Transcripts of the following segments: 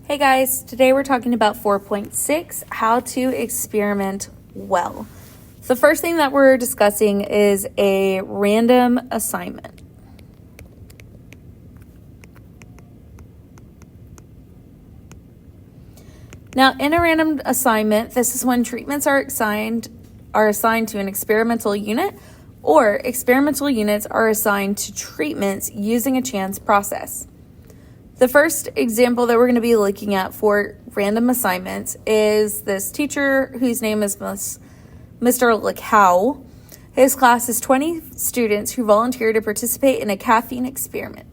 Hey guys, today we're talking about 4.6, how to experiment well. So the first thing that we're discussing is a random assignment. Now, in a random assignment, this is when treatments are assigned to an experimental unit, or experimental units are assigned to treatments using a chance process. The first example that we're going to be looking at for random assignments is this teacher whose name is Mr. Lacow. His class is 20 students who volunteer to participate in a caffeine experiment.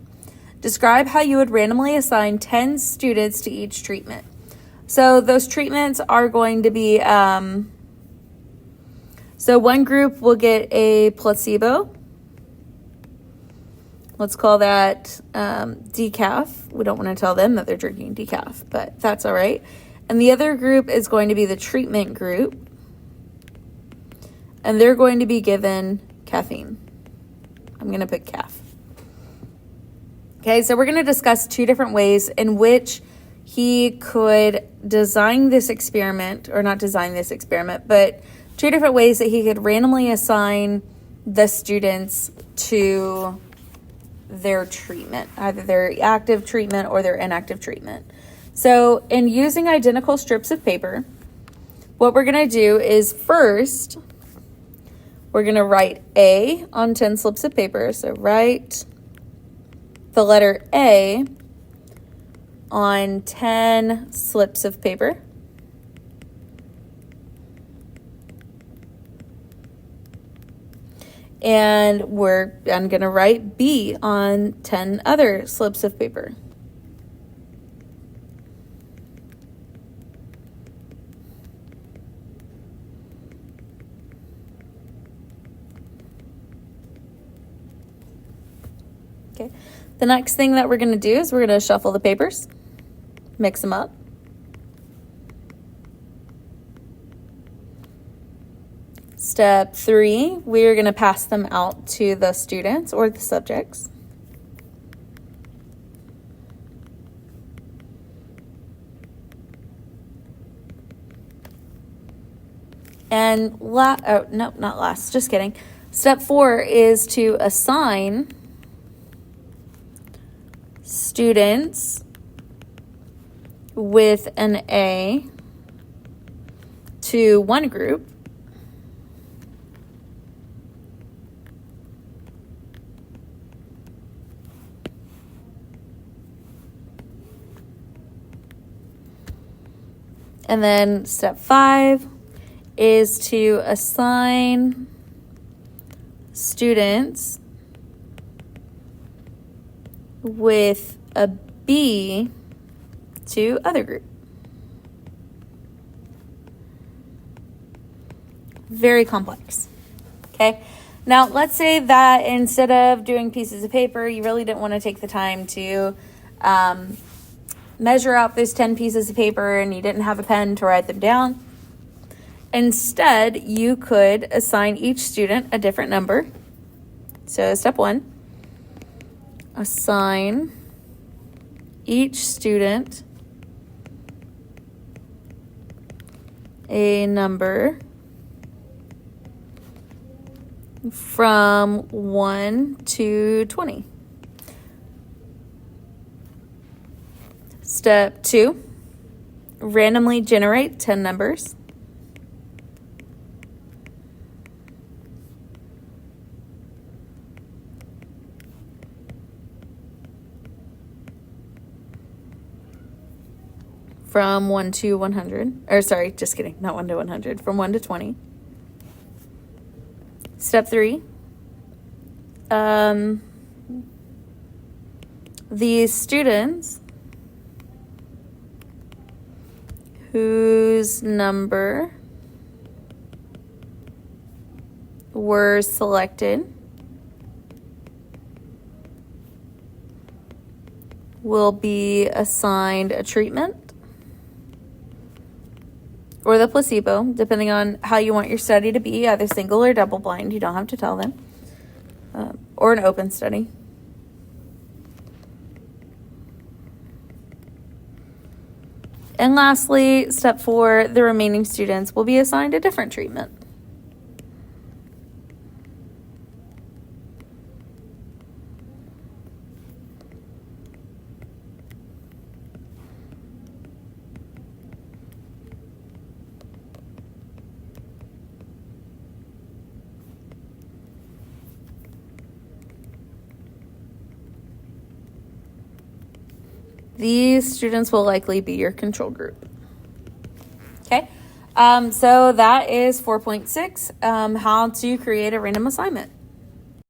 Describe how you would randomly assign 10 students to each treatment. So those treatments are going to be, so one group will get a placebo. Let's call that decaf. We don't want to tell them that they're drinking decaf, but that's all right. And the other group is going to be the treatment group, and they're going to be given caffeine. I'm going to put CAF. Okay, so we're going to discuss two different ways in which he could design this experiment, or not design this experiment, but two different ways that he could randomly assign the students to their treatment, either their active treatment or their inactive treatment. So in using identical strips of paper, what we're going to do is first, we're going to write A on 10 slips of paper. So write the letter A on 10 slips of paper. And I'm going to write B on 10 other slips of paper. Okay. The next thing that we're going to do is we're going to shuffle the papers, mix them up. Step 3, we're going to pass them out to the students or the subjects. And not last, just kidding. Step 4 is to assign students with an A to one group and then step 5 is to assign students with a B to other group. Very complex. Okay. Now, let's say that instead of doing pieces of paper, you really didn't want to take the time to measure out those 10 pieces of paper and you didn't have a pen to write them down. Instead, you could assign each student a different number. So step 1, assign each student a number from 1 to 20. Step 2, randomly generate 10 numbers. From 1 to 100, or sorry, just kidding, not 1 to 100, from 1 to 20. Step 3, these students whose number were selected will be assigned a treatment or the placebo, depending on how you want your study to be, either single or double blind. You don't have to tell them. Or an open study. And lastly, step 4, the remaining students will be assigned a different treatment. These students will likely be your control group. Okay, so that is 4.6, how to create a random assignment.